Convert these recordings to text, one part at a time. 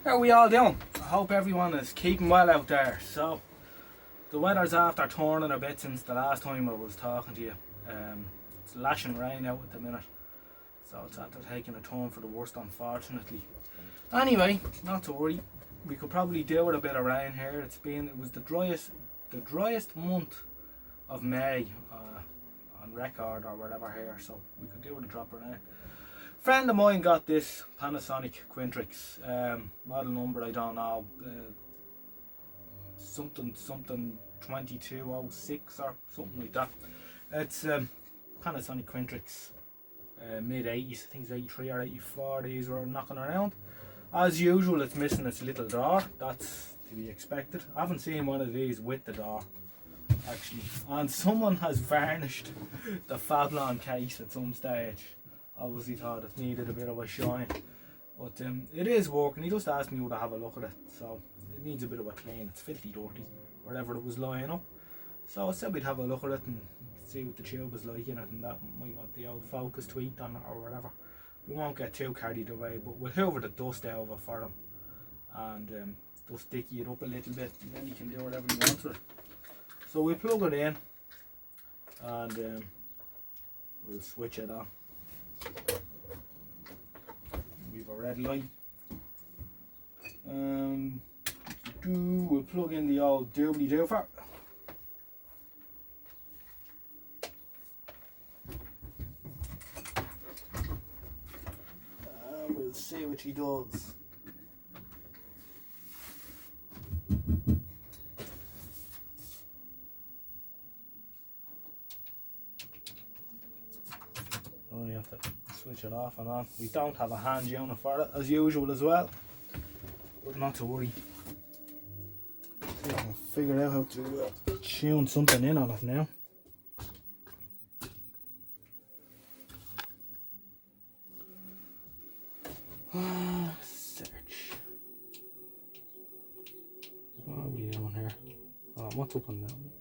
How are we all doing? I hope everyone is keeping well out there. So, the weather's after turning a bit since the last time I was talking to you. It's lashing rain out at the minute, so it's after taking a turn for the worst, unfortunately. Anyway, not to worry. We could probably do with a bit of rain here. It was the driest month of May on record or whatever here, so we could do with a drop of rain. Friend of mine got this Panasonic Quintrix, model number I don't know, something 2206 or something like that. It's Panasonic Quintrix, mid 80s, I think it's 83 or 84. These were knocking around. As usual, it's missing its little door. That's to be expected. I haven't seen one of these with the door actually, and someone has varnished the Fablon case at some stage. Obviously thought it needed a bit of a shine, but it is working. He just asked me would I have a look at it, so it needs a bit of a clean. It's filthy dirty wherever it was lying up, so I said we'd have a look at it and see what the tube is like in it, and that might want the old focus tweaked on it or whatever. We won't get too carried away, but we'll hoover the dust out of it for him and just dicky it up a little bit, and then he can do whatever he wants with it. So we'll plug it in and we'll switch it on. We've a red light. We'll plug in the old doobly doofer. We'll see what he does. You have to switch it off and on. We don't have a hand unit for it as usual as well, but not to worry. See if I can figure out how to tune something in on it now. Search. What are we doing here? Oh, what's up on that one?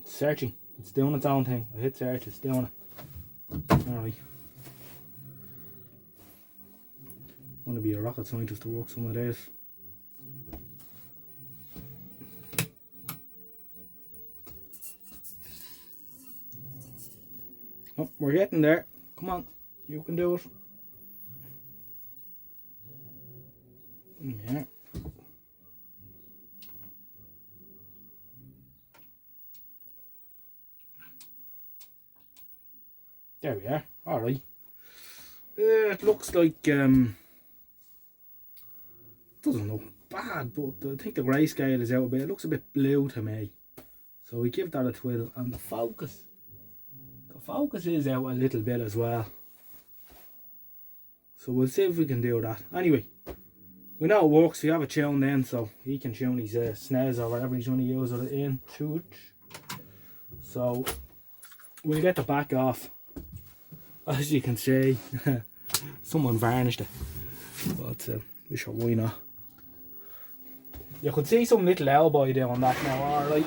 Searching. It's doing its own thing. I hit search, it's doing it. Alright. I want to be a rocket scientist to work some of this. Oh, we're getting there. Come on, you can do it. Yeah. There we are. Alright. It looks like doesn't look bad, but I think the grayscale is out a bit. It looks a bit blue to me. So we give that a twiddle, and the focus is out a little bit as well. So we'll see if we can do that. Anyway, we know it works. We have it tuned in, so he can tune his SNES or whatever he's going to use it in to it. So we'll get the back off. As you can see, someone varnished it, but sure, why not? You could see some little elbow down that now, alright.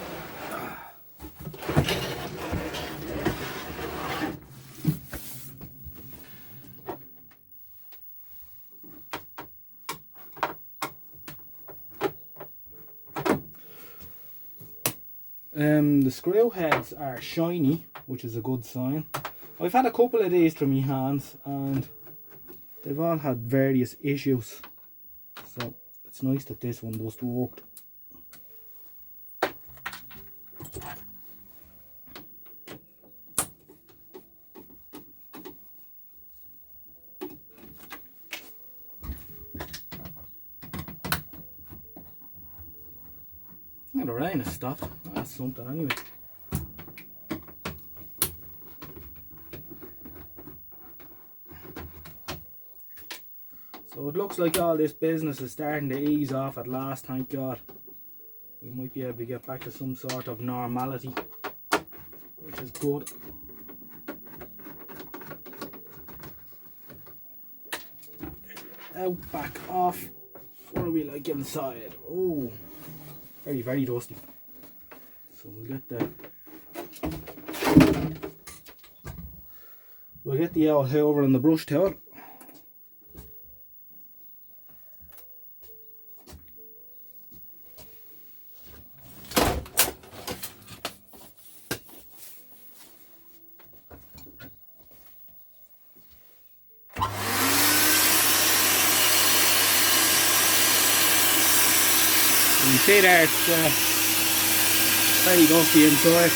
The screw heads are shiny, which is a good sign. I've had a couple of these through my hands and they've all had various issues, so it's nice that this one just worked. Yeah, the rain has stopped. That's something anyway. So it looks like all this business is starting to ease off at last, thank God. We might be able to get back to some sort of normality, which is good. Out, back, off. What are we like inside? Oh, very, very dusty. So we'll get the We'll get the old hoover and the brush towel. You see there, it's very dusty inside.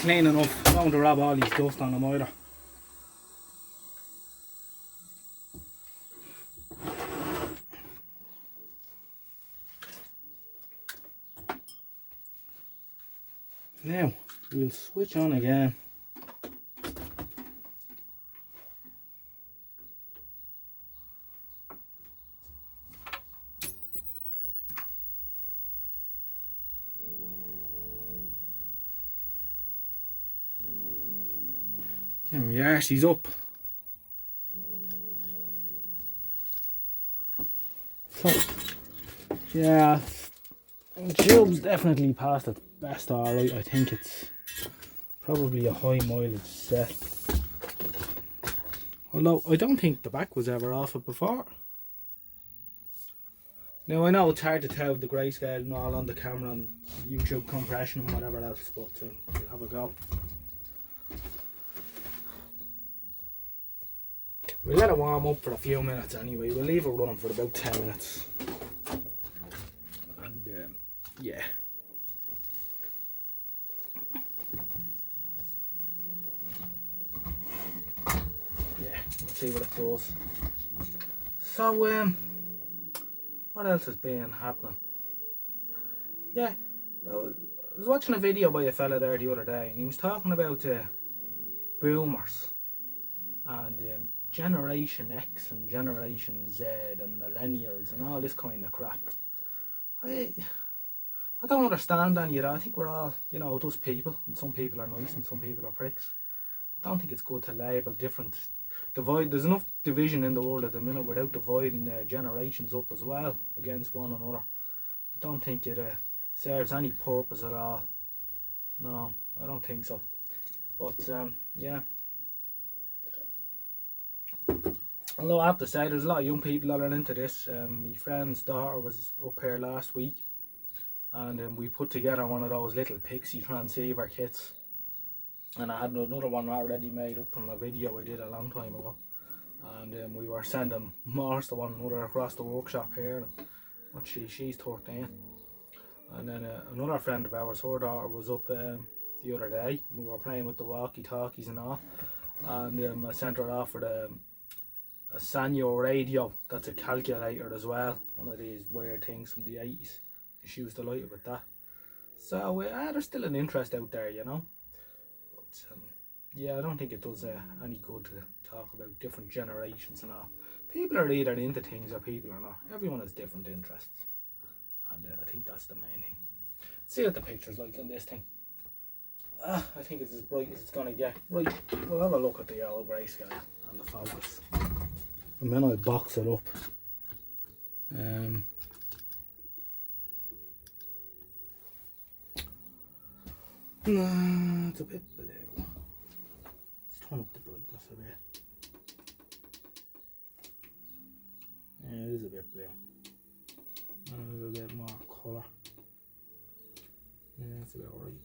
Clean enough. Don't want to rub all these dust on them either. Now we'll switch on again. There we are, she's up. So, yeah, the tube's definitely past its best alright. I think it's probably a high mileage set. Although I don't think the back was ever off it before. Now I know it's hard to tell with the grayscale and all on the camera and YouTube compression and whatever else, but we'll have a go. We'll let it warm up for a few minutes anyway. We'll leave it running for about 10 minutes. And yeah. Yeah, let's see what it does. So, what else has been happening? Yeah, I was watching a video by a fella there the other day and he was talking about boomers. and Generation X and Generation Z and Millennials and all this kind of crap. I don't understand any of that. I think we're all, you know, those people, and some people are nice and some people are pricks. I don't think it's good to label different divide. There's enough division in the world at the minute without dividing generations up as well against one another. I don't think it serves any purpose at all. No, I don't think so. But yeah. Although I have to say, there's a lot of young people that are into this. My friend's daughter was up here last week, and we put together one of those little pixie transceiver kits. And I had another one already made up from a video I did a long time ago. And we were sending Mars to one another across the workshop here. And she's 13. And then another friend of ours, her daughter was up the other day. We were playing with the walkie-talkies and all. And I sent her off with a Sanyo radio that's a calculator as well. One of these weird things from the 80s. She was delighted with that. So there's still an interest out there, you know. But yeah, I don't think it does any good to talk about different generations and all. People are either into things or people are not. Everyone has different interests. And I think that's the main thing. See what the picture's like on this thing. I think it's as bright as it's going to get. Right, we'll have a look at the yellow grayscale and the focus. And then I'll box it up. It's a bit blue. Let's turn up the brightness a bit. Yeah, it is a bit blue. A little bit more colour. Yeah, it's about right.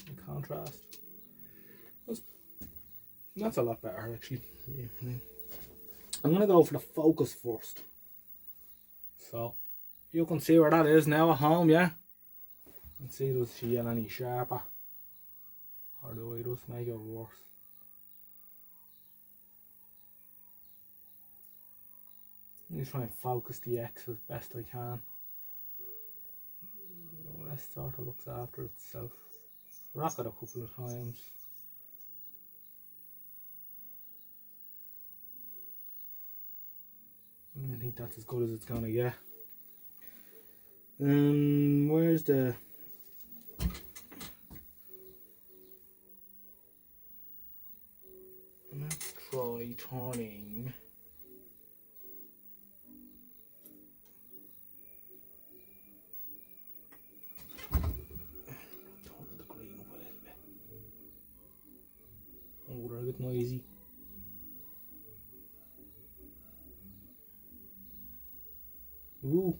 The contrast. That's a lot better actually. Yeah. I'm gonna go for the focus first. So you can see where that is now at home, yeah? And see, does she get any sharper? Or do I just make it worse? Let me try and focus the X as best I can. The rest sort of looks after itself. Rock it a couple of times. I think that's as good as it's gonna get. Where's the... Let's try turning... Turn the green up a little bit. Oh, they're a bit noisy. Ooh.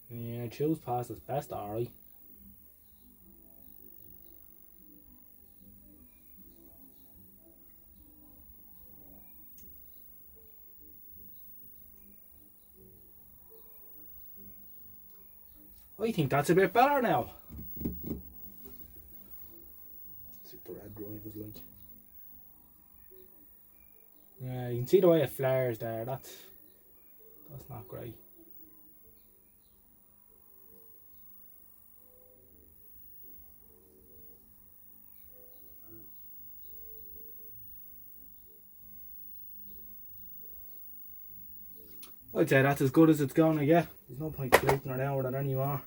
Yeah, choose past its best, alright. I think that's a bit better now. See what the red drive is like. Yeah, you can see the way it flares there. That's not great. I'd say that's as good as it's going to get. There's no point floating around with it anymore.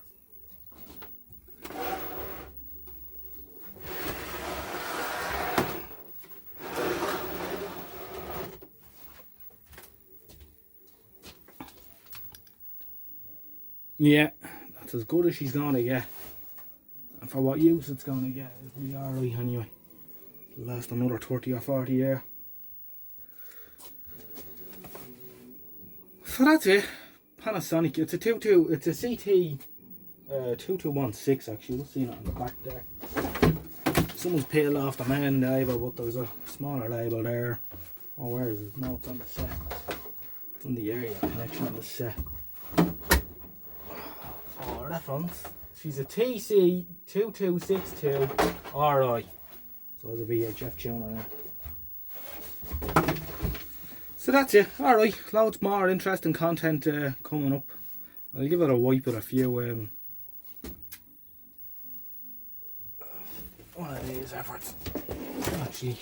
Yeah, that's as good as she's going to get. And for what use it's going to get, it'll be alright anyway. It'll last another 30 or 40 years. So that's it. Panasonic. It's a CT 2216 actually. We'll see it on the back there. Someone's peeled off the main label, but there's a smaller label there. Oh, where is it? No, it's on the set. It's on the area connection on the set. For reference, she's a TC-2262 RI. So there's a VHF tuner there. So that's it. Alright, loads more interesting content coming up. I'll give it a wipe with a few one of these efforts. Actually,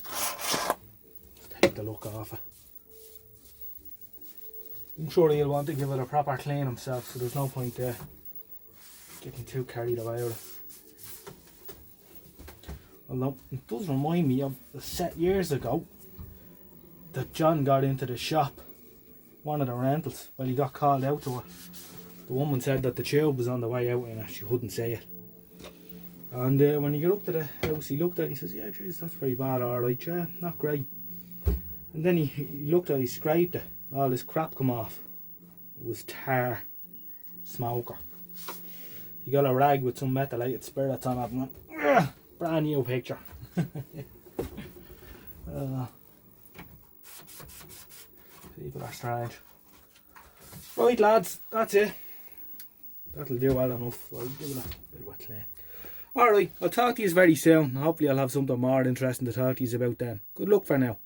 let's take the look off it. I'm sure he'll want to give it a proper clean himself, so there's no point getting too carried away with it. Although it does remind me of a set years ago that John got into the shop, one of the rentals, well, he got called out to it. The woman said that the tube was on the way out and she couldn't say it. And when he got up to the house, he looked at it, he says, yeah, geez, that's very bad, alright, yeah, not great. And then he looked at it, he scraped it, all this crap come off. It was tar, smoker. He got a rag with some methylated spirits on it and went, brand new picture. People are strange. Right lads, that's it. That'll do well enough. I'll give it a bit of a clean. Alright, I'll talk to you very soon. Hopefully I'll have something more interesting to talk to you about then. Good luck for now.